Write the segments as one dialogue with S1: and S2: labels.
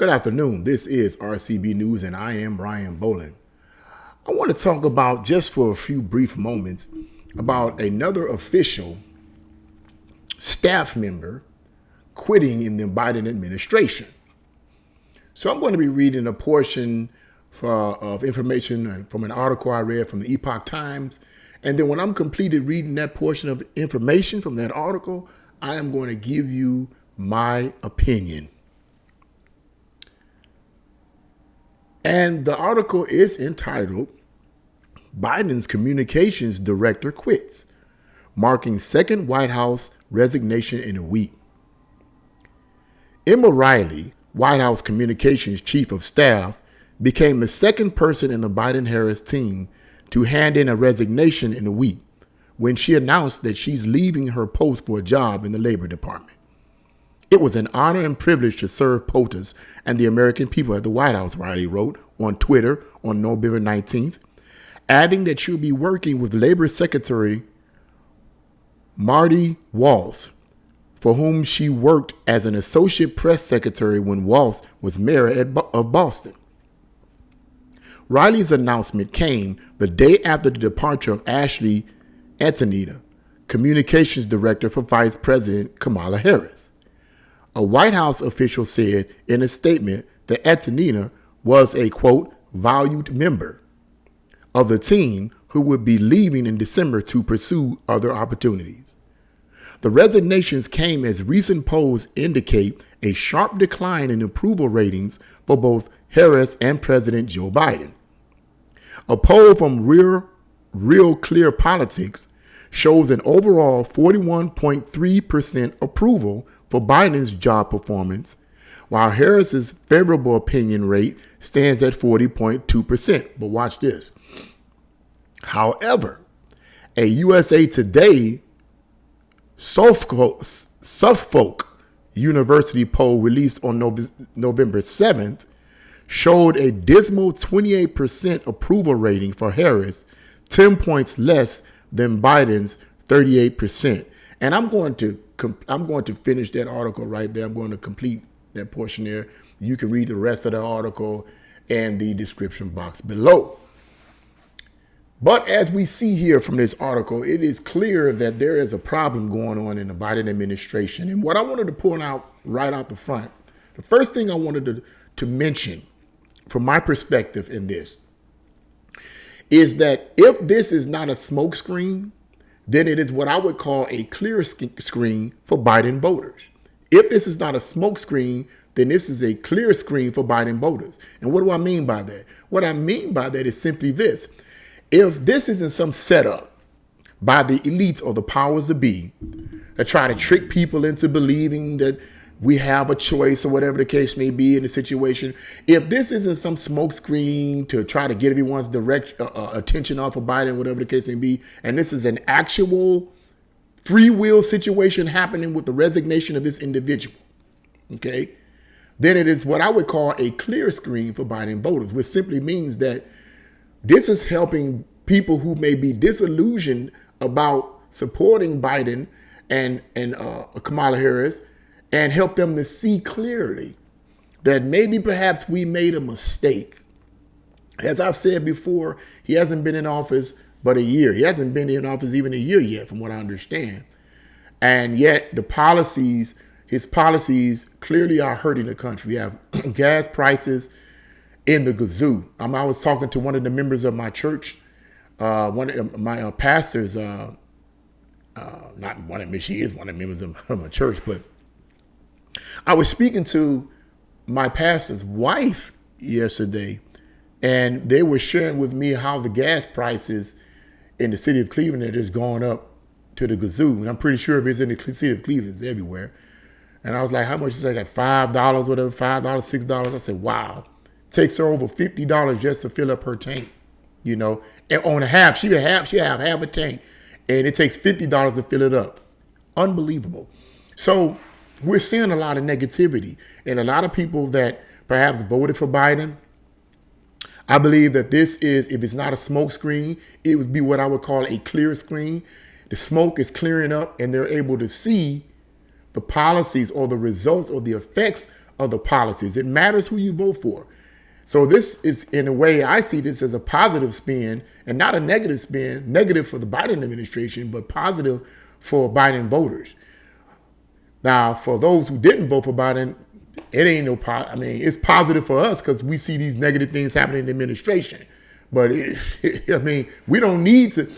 S1: Good afternoon. This is RCB News, and I am Ryan Bolin. I want to talk about, just for a few brief moments, about another official staff member quitting in the Biden administration. So I'm going to be reading a portion of information from an article I read from the Epoch Times. And then when I'm completed reading that portion of information from that article, I am going to give you my opinion. And the article is entitled, Biden's Communications Director Quits, Marking Second White House Resignation in a Week. Emma Riley, White House Communications Chief of Staff, became the second person in the Biden-Harris team to hand in a resignation in a week when she announced that she's leaving her post for a job in the Labor Department. It was an honor and privilege to serve POTUS and the American people at the White House, Riley wrote on Twitter on November 19th, adding that she'll be working with Labor Secretary Marty Walsh, for whom she worked as an associate press secretary when Walsh was mayor of Boston. Riley's announcement came the day after the departure of Ashley Antonita, communications director for Vice President Kamala Harris. A White House official said in a statement that Antonita was a, quote, valued member of the team who would be leaving in December to pursue other opportunities. The resignations came as recent polls indicate a sharp decline in approval ratings for both Harris and President Joe Biden. A poll from Real Clear Politics shows an overall 41.3% approval for Biden's job performance, while Harris's favorable opinion rate stands at 40.2%. But watch this. However, a USA Today Suffolk University poll released on November 7th showed a dismal 28% approval rating for Harris, 10 points less than Biden's 38%. And I'm going to finish that article right there. I'm going to complete that portion there. You can read the rest of the article and the description box below. But as we see here from this article, it is clear that there is a problem going on in the Biden administration. And what I wanted to point out right out the front, the first thing I wanted to mention from my perspective in this is that if this is not a smokescreen, then it is what I would call a clear screen for Biden voters. If this is not a smokescreen, then this is a clear screen for Biden voters. And what do I mean by that? What I mean by that is simply this. If this isn't some setup by the elites or the powers that be that try to trick people into believing that we have a choice or whatever the case may be in the situation, if this isn't some smokescreen to try to get everyone's direct attention off of Biden, whatever the case may be, and this is an actual free will situation happening with the resignation of this individual, okay, then it is what I would call a clear screen for Biden voters, which simply means that this is helping people who may be disillusioned about supporting Biden and Kamala Harris, and help them to see clearly that maybe perhaps we made a mistake. As I've said before, he hasn't been in office but a year. He hasn't been in office even a year yet, from what I understand. And yet his policies clearly are hurting the country. We have gas prices in the gazoo. I was talking to one of the members of my church, one of my pastors, not one of them, she is one of the members of my church, but I was speaking to my pastor's wife yesterday, and they were sharing with me how the gas prices in the city of Cleveland are just going up to the gazoo. And I'm pretty sure if it's in the city of Cleveland, it's everywhere. And I was like, how much is that? Like $5, whatever, $5, $6. I said, wow. It takes her over $50 just to fill up her tank, you know. And on a half, she have half a tank, and it takes $50 to fill it up. Unbelievable. So we're seeing a lot of negativity, and a lot of people that perhaps voted for Biden. I believe that this is, if it's not a smoke screen, it would be what I would call a clear screen. The smoke is clearing up, and they're able to see the policies or the results or the effects of the policies. It matters who you vote for. So this is, in a way, I see this as a positive spin and not a negative spin, negative for the Biden administration, but positive for Biden voters. Now, for those who didn't vote for Biden, it ain't no, it's positive for us because we see these negative things happening in the administration. But we don't need to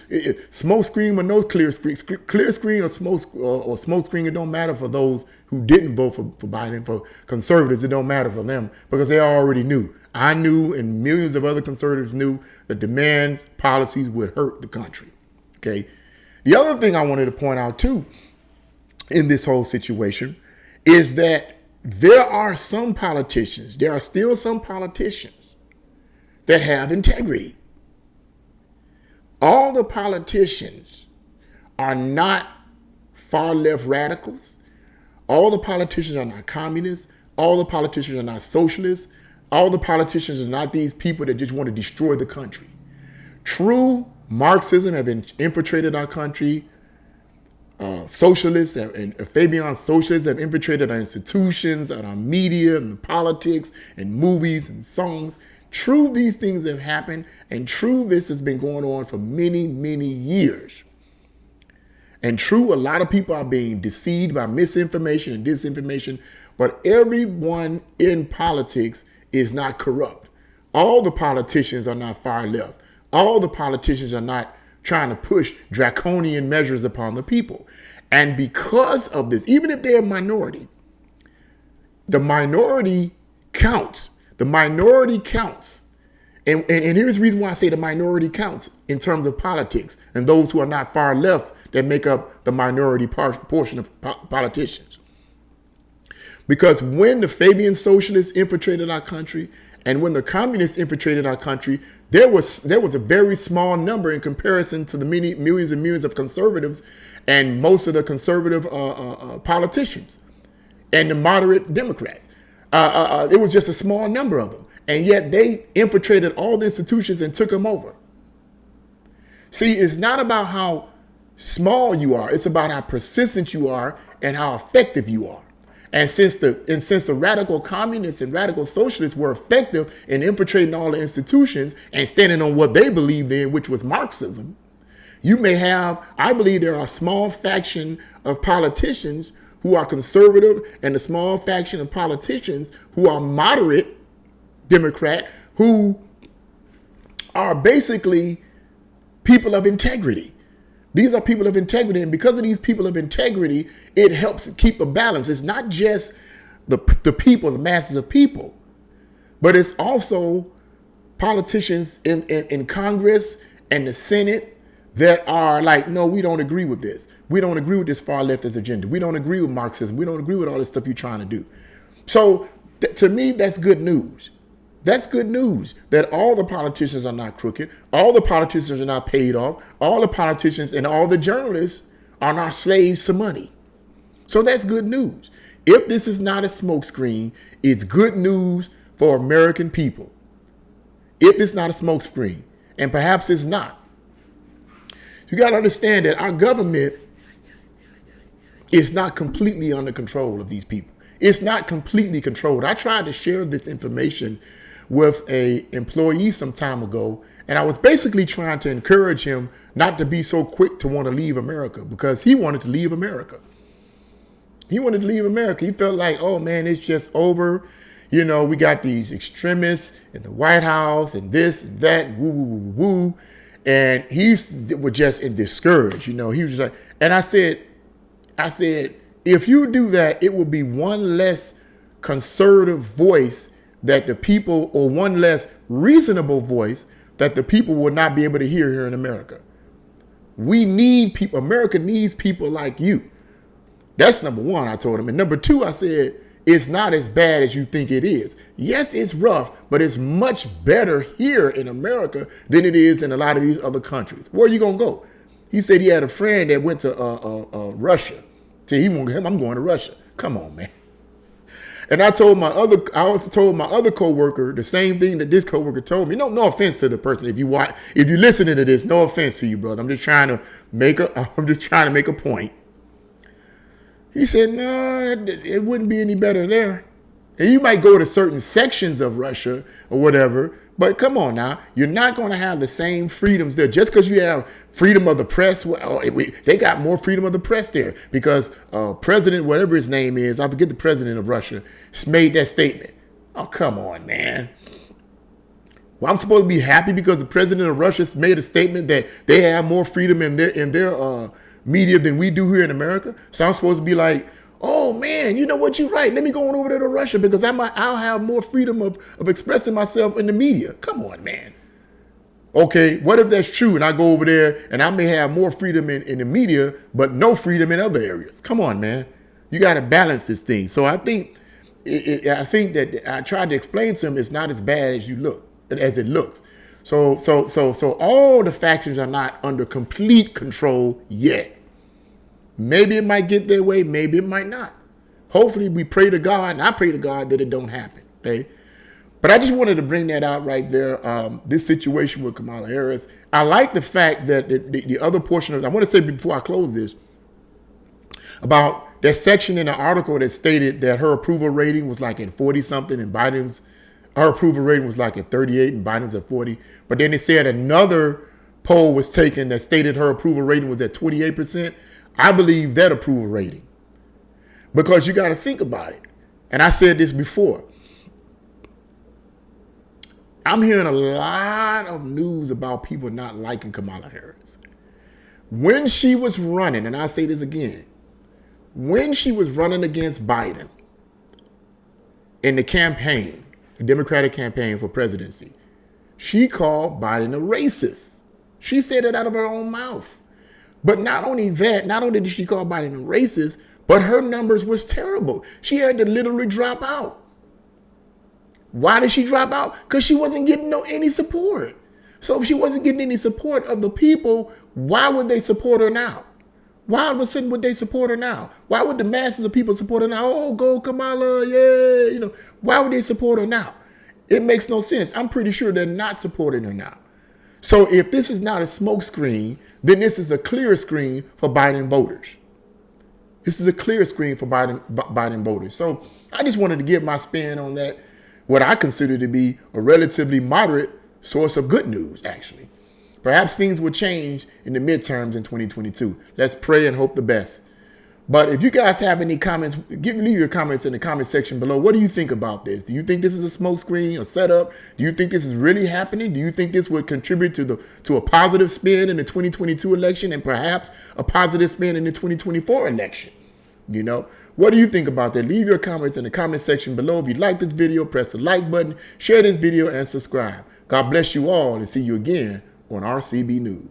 S1: smoke screen or no clear screen or smoke screen. It don't matter for those who didn't vote for Biden. For conservatives, it don't matter for them because they already knew. I knew, and millions of other conservatives knew that the man's policies would hurt the country. Okay. The other thing I wanted to point out too in this whole situation is that there are some politicians. There are still some politicians that have integrity. All the politicians are not far left radicals. All the politicians are not communists. All the politicians are not socialists. All the politicians are not these people that just want to destroy the country. True Marxism have infiltrated our country. Socialists and Fabian socialists have infiltrated our institutions, and our media, and politics, and movies, and songs. True, these things have happened, and true, this has been going on for many, many years. And true, a lot of people are being deceived by misinformation and disinformation, but everyone in politics is not corrupt. All the politicians are not far left. All the politicians are not trying to push draconian measures upon the people. And because of this, even if they're a minority, the minority counts. The minority counts. And here's the reason why I say the minority counts in terms of politics and those who are not far left that make up the minority portion of politicians. Because when the Fabian socialists infiltrated our country and when the communists infiltrated our country, there was a very small number in comparison to the millions and millions of conservatives and most of the conservative politicians and the moderate Democrats. It was just a small number of them. And yet they infiltrated all the institutions and took them over. See, it's not about how small you are. It's about how persistent you are and how effective you are. And since the radical communists and radical socialists were effective in infiltrating all the institutions and standing on what they believed in, which was Marxism, I believe there are a small faction of politicians who are conservative and a small faction of politicians who are moderate Democrat, who are basically people of integrity. These are people of integrity. And because of these people of integrity, it helps keep a balance. It's not just the people, the masses of people, but it's also politicians in Congress and the Senate that are like, no, we don't agree with this. We don't agree with this far leftist agenda. We don't agree with Marxism. We don't agree with all this stuff you're trying to do. So to me, that's good news. That's good news that all the politicians are not crooked. All the politicians are not paid off. All the politicians and all the journalists are not slaves to money. So that's good news. If this is not a smokescreen, it's good news for American people. If it's not a smokescreen, and perhaps it's not. You got to understand that our government is not completely under control of these people. It's not completely controlled. I tried to share this information with an employee some time ago, and I was basically trying to encourage him not to be so quick to want to leave America because he wanted to leave America. He wanted to leave America. He felt like, oh man, it's just over. You know, we got these extremists in the White House and this and that and woo, woo, woo, woo. And he was just discouraged, you know. He was like, and I said, if you do that, it will be one less conservative voice that the people, or one less reasonable voice that the people will not be able to hear here in America. We need people. America needs people like you. That's number one, I told him. And number two, I said, it's not as bad as you think it is. Yes, it's rough, but it's much better here in America than it is in a lot of these other countries. Where are you going to go? He said he had a friend that went to Russia. So I'm going to Russia. Come on, man. And I also told my other coworker the same thing that this coworker told me. No offense to the person. If you listening to this, no offense to you, brother. I'm just trying to make a point. He said, no, it wouldn't be any better there. And you might go to certain sections of Russia or whatever, but come on now, you're not going to have the same freedoms there. Just because you have freedom of the press, well, they got more freedom of the press there because President, whatever his name is, I forget the president of Russia, made that statement. Oh, come on, man. Well, I'm supposed to be happy because the president of Russia made a statement that they have more freedom in their media than we do here in America. So I'm supposed to be like, oh man, you know what, you're right. Let me go on over there to Russia because I'll have more freedom of expressing myself in the media. Come on, man. Okay, what if that's true and I go over there and I may have more freedom in the media, but no freedom in other areas? Come on, man. You got to balance this thing. So I think that I tried to explain to him it's not as bad as it looks. So all the factions are not under complete control yet. Maybe it might get their way, maybe it might not. Hopefully we pray to God, and I pray to God that it don't happen. Okay. But I just wanted to bring that out right there. This situation with Kamala Harris. I like the fact that the other portion of, I want to say before I close this, about that section in the article that stated that her approval rating was like at 40 something and her approval rating was like at 38 and Biden's at 40. But then they said another poll was taken that stated her approval rating was at 28%. I believe that approval rating. Because you got to think about it. And I said this before. I'm hearing a lot of news about people not liking Kamala Harris. When she was running, and I'll say this again, when she was running against Biden in the campaign, the Democratic campaign for presidency, she called Biden a racist. She said it out of her own mouth. But not only that, not only did she call Biden a racist, but her numbers was terrible. She had to literally drop out. Why did she drop out? Because she wasn't getting any support. So if she wasn't getting any support of the people, why would they support her now? Why all of a sudden would they support her now? Why would the masses of people support her now? Oh, go Kamala, yeah, Why would they support her now? It makes no sense. I'm pretty sure they're not supporting her now. So if this is not a smokescreen, then this is a clear screen for Biden voters. This is a clear screen for Biden voters. So I just wanted to give my spin on that, what I consider to be a relatively moderate source of good news, actually. Perhaps things will change in the midterms in 2022. Let's pray and hope the best. But if you guys have any comments, leave your comments in the comment section below. What do you think about this? Do you think this is a smokescreen, a setup? Do you think this is really happening? Do you think this would contribute to a positive spin in the 2022 election and perhaps a positive spin in the 2024 election? What do you think about that? Leave your comments in the comment section below. If you like this video, press the like button, share this video, and subscribe. God bless you all, and see you again on RCB News.